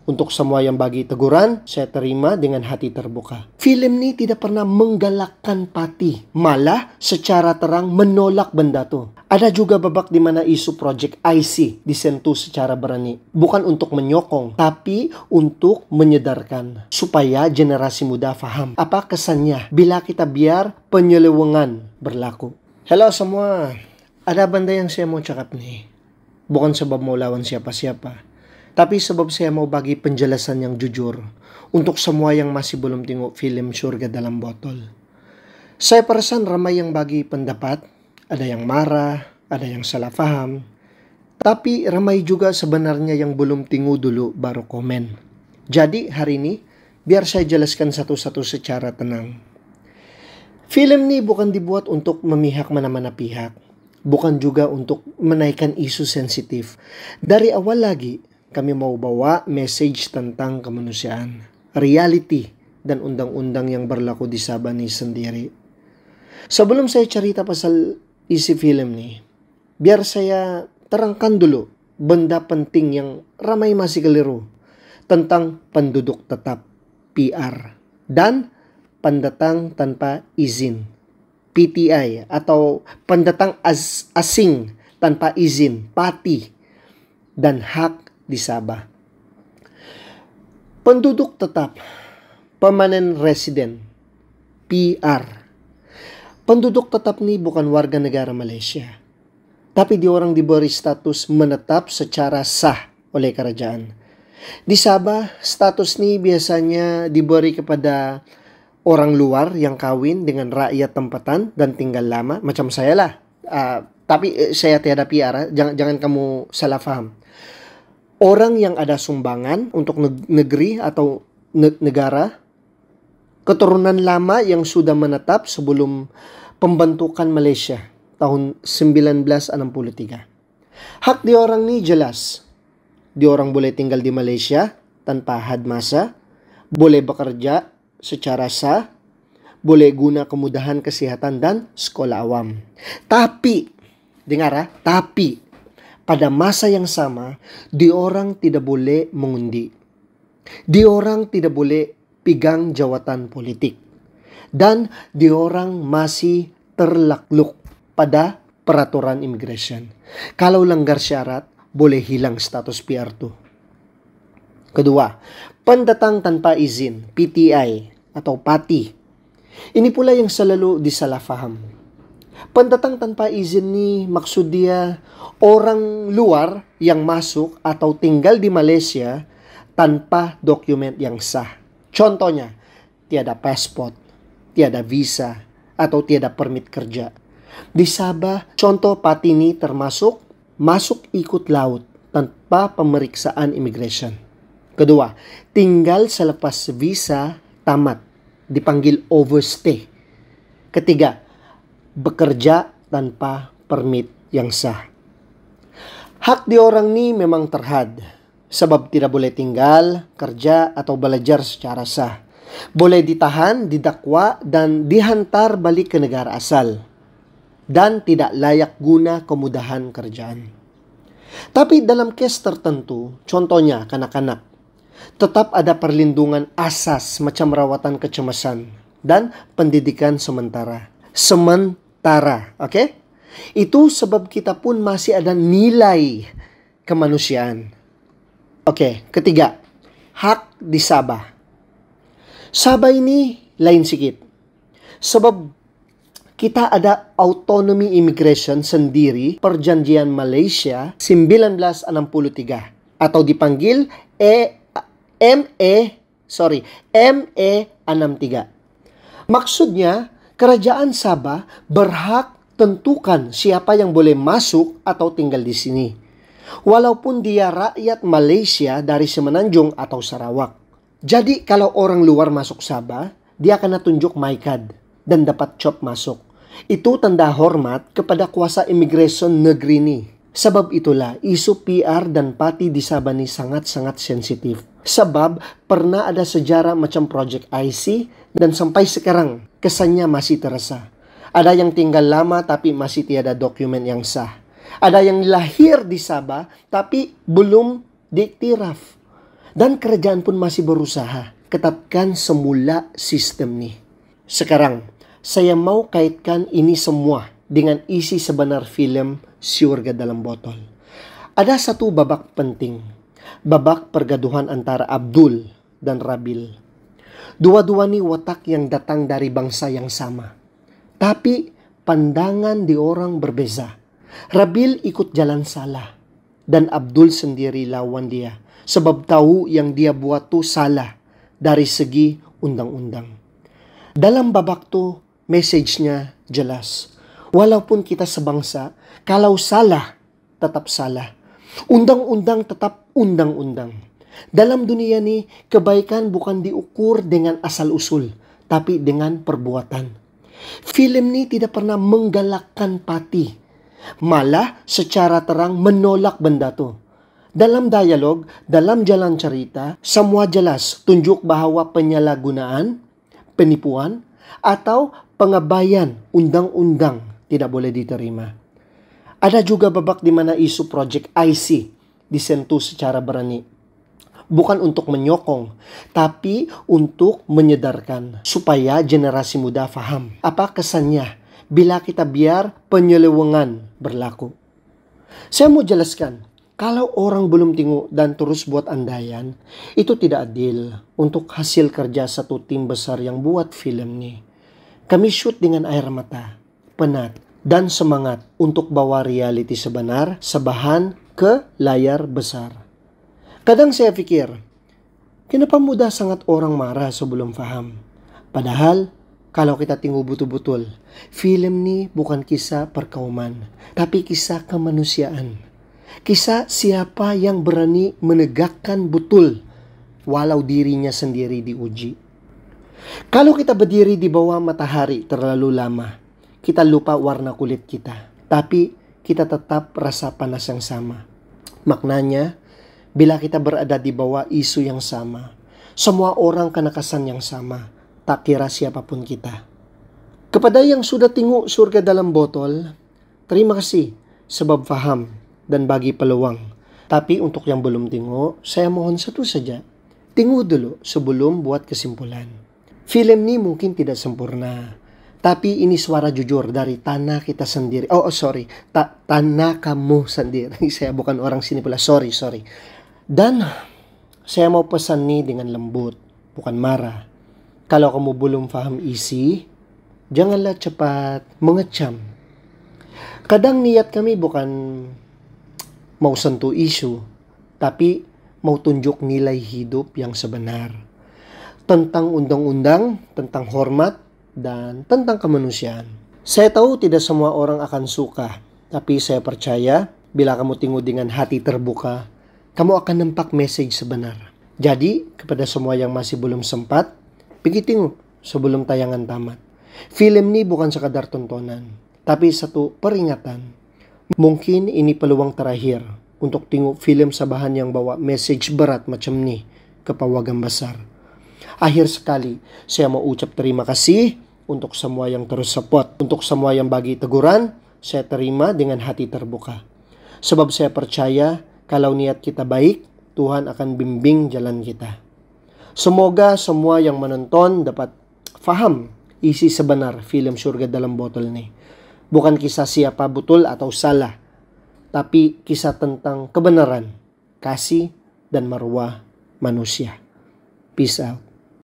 Untuk semua yang bagi teguran, saya terima dengan hati terbuka. Film ini tidak pernah menggalakkan Patty, malah secara terang menolak benda itu. Ada juga babak di mana isu Project IC disentuh secara berani. Bukan untuk menyokong, tapi untuk menyedarkan. Supaya generasi muda paham apa kesannya bila kita biar penyelewengan berlaku. Halo semua, ada benda yang saya mau cakap nih. Bukan sebab mau lawan siapa-siapa. Tapi sebab saya mau bagi penjelasan yang jujur untuk semua yang masih belum tengok film Surga Dalam Botol. Saya perasan ramai yang bagi pendapat, ada yang marah, ada yang salah paham. Tapi ramai juga sebenarnya yang belum tengok dulu baru komen. Jadi hari ini, biar saya jelaskan satu-satu secara tenang. Film ini bukan dibuat untuk memihak mana-mana pihak. Bukan juga untuk menaikkan isu sensitif. Dari awal lagi, kami mau bawa message tentang kemanusiaan, reality, dan undang-undang yang berlaku di Sabah ni sendiri. Sebelum saya cerita pasal isi film ni, biar saya terangkan dulu benda penting yang ramai masih keliru tentang penduduk tetap PR dan pendatang tanpa izin PTI atau pendatang asing tanpa izin PATI dan hak di Sabah. Penduduk tetap, permanent resident, PR. Penduduk tetap ni bukan warga negara Malaysia, tapi diorang diberi status menetap secara sah oleh kerajaan. Di Sabah, status ni biasanya diberi kepada orang luar yang kawin dengan rakyat tempatan dan tinggal lama, macam saya lah. Tapi saya tiada PR, jangan kamu salah faham. Orang yang ada sumbangan untuk negeri atau negara, keturunan lama yang sudah menetap sebelum pembentukan Malaysia tahun 1963. Hak diorang ni jelas. Diorang boleh tinggal di Malaysia tanpa had masa, boleh bekerja secara sah, boleh guna kemudahan kesihatan dan sekolah awam. Tapi, dengar tapi pada masa yang sama, diorang tidak boleh mengundi. Diorang tidak boleh pegang jawatan politik. Dan diorang masih terlakluk pada peraturan immigration. Kalau langgar syarat, boleh hilang status PR tu. Kedua, pendatang tanpa izin, PTI atau PATI. Ini pula yang selalu disalahfaham. Pendatang tanpa izin ni maksud dia orang luar yang masuk atau tinggal di Malaysia tanpa dokumen yang sah. Contohnya, tiada pasport, tiada visa, atau tiada permit kerja. Di Sabah, contoh PATI ini termasuk masuk ikut laut tanpa pemeriksaan immigration. Kedua, tinggal selepas visa tamat, dipanggil overstay. Ketiga, bekerja tanpa permit yang sah. Hak diorang ni memang terhad, sebab tidak boleh tinggal, kerja, atau belajar secara sah. Boleh ditahan, didakwa, dan dihantar balik ke negara asal. Dan tidak layak guna kemudahan kerjaan. Tapi dalam kes tertentu, contohnya kanak-kanak, tetap ada perlindungan asas macam rawatan kecemasan dan pendidikan sementara. Oke? Itu sebab kita pun masih ada nilai kemanusiaan. Oke, ketiga, hak di Sabah. Sabah ini lain sikit. Sebab kita ada autonomi immigration sendiri, Perjanjian Malaysia 1963 atau dipanggil ME63. Maksudnya, kerajaan Sabah berhak tentukan siapa yang boleh masuk atau tinggal di sini. Walaupun dia rakyat Malaysia dari Semenanjung atau Sarawak. Jadi kalau orang luar masuk Sabah, dia akan tunjuk MyCard dan dapat cop masuk. Itu tanda hormat kepada kuasa immigration negeri ini. Sebab itulah isu PR dan PATI di Sabah ini sangat-sangat sensitif. Sebab pernah ada sejarah macam Project IC dan sampai sekarang kesannya masih terasa. Ada yang tinggal lama tapi masih tiada dokumen yang sah. Ada yang lahir di Sabah tapi belum diiktiraf. Dan kerajaan pun masih berusaha ketatkan semula sistem ni. Sekarang, saya mau kaitkan ini semua dengan isi sebenar film Syurga dalam Botol. Ada satu babak penting, babak pergaduhan antara Abdul dan Rabil. Dua-dua ni watak yang datang dari bangsa yang sama. Tapi pandangan di orang berbeza. Rabil ikut jalan salah dan Abdul sendiri lawan dia. Sebab tahu yang dia buat tu salah dari segi undang-undang. Dalam babak tu, message-nya jelas. Walaupun kita sebangsa, kalau salah, tetap salah. Undang-undang tetap undang-undang. Dalam dunia ni, kebaikan bukan diukur dengan asal-usul, tapi dengan perbuatan. Film ni tidak pernah menggalakkan pati. Malah secara terang menolak benda tu. Dalam dialog, dalam jalan cerita, semua jelas tunjuk bahawa penyalahgunaan, penipuan, atau pengabaian undang-undang tidak boleh diterima. Ada juga babak di mana isu Project IC disentuh secara berani. Bukan untuk menyokong, tapi untuk menyedarkan supaya generasi muda faham apa kesannya bila kita biar penyelewengan berlaku. Saya mau jelaskan, kalau orang belum tengok dan terus buat andaian, itu tidak adil untuk hasil kerja satu tim besar yang buat film ni. Kami shoot dengan air mata, penat, dan semangat untuk bawa realiti sebenar sebahan ke layar besar. Kadang saya pikir, kenapa mudah sangat orang marah sebelum faham? Padahal, kalau kita tengok betul-betul, film ni bukan kisah perkauman, tapi kisah kemanusiaan. Kisah siapa yang berani menegakkan betul, walau dirinya sendiri diuji. Kalau kita berdiri di bawah matahari terlalu lama, kita lupa warna kulit kita, tapi kita tetap rasa panas yang sama. Maknanya, bila kita berada di bawah isu yang sama, semua orang kena kesan yang sama, tak kira siapapun kita. Kepada yang sudah tengok Syurga dalam Botol, terima kasih sebab faham dan bagi peluang. Tapi untuk yang belum tengok, saya mohon satu saja. Tengok dulu sebelum buat kesimpulan. Film ni mungkin tidak sempurna, tapi ini suara jujur dari tanah kita sendiri. Tanah kamu sendiri. Saya bukan orang sini pula, sorry. Dan saya mau pesan ni dengan lembut, bukan marah. Kalau kamu belum faham isi, janganlah cepat mengecam. Kadang niat kami bukan mau sentuh isu, tapi mau tunjuk nilai hidup yang sebenar. Tentang undang-undang, tentang hormat, dan tentang kemanusiaan. Saya tahu tidak semua orang akan suka, tapi saya percaya bila kamu tengok dengan hati terbuka, kamu akan nampak message sebenar. Jadi, kepada semua yang masih belum sempat, pergi tengok sebelum tayangan tamat. Film ni bukan sekadar tontonan, tapi satu peringatan. Mungkin ini peluang terakhir untuk tengok film sabahan yang bawa message berat macam ni ke pawagam besar. Akhir sekali, saya mau ucap terima kasih untuk semua yang terus support. Untuk semua yang bagi teguran, saya terima dengan hati terbuka. Sebab saya percaya, kalau niat kita baik, Tuhan akan bimbing jalan kita. Semoga semua yang menonton dapat faham isi sebenar film Syurga dalam Botol ni. Bukan kisah siapa betul atau salah, tapi kisah tentang kebenaran, kasih, dan marwah manusia. Peace out.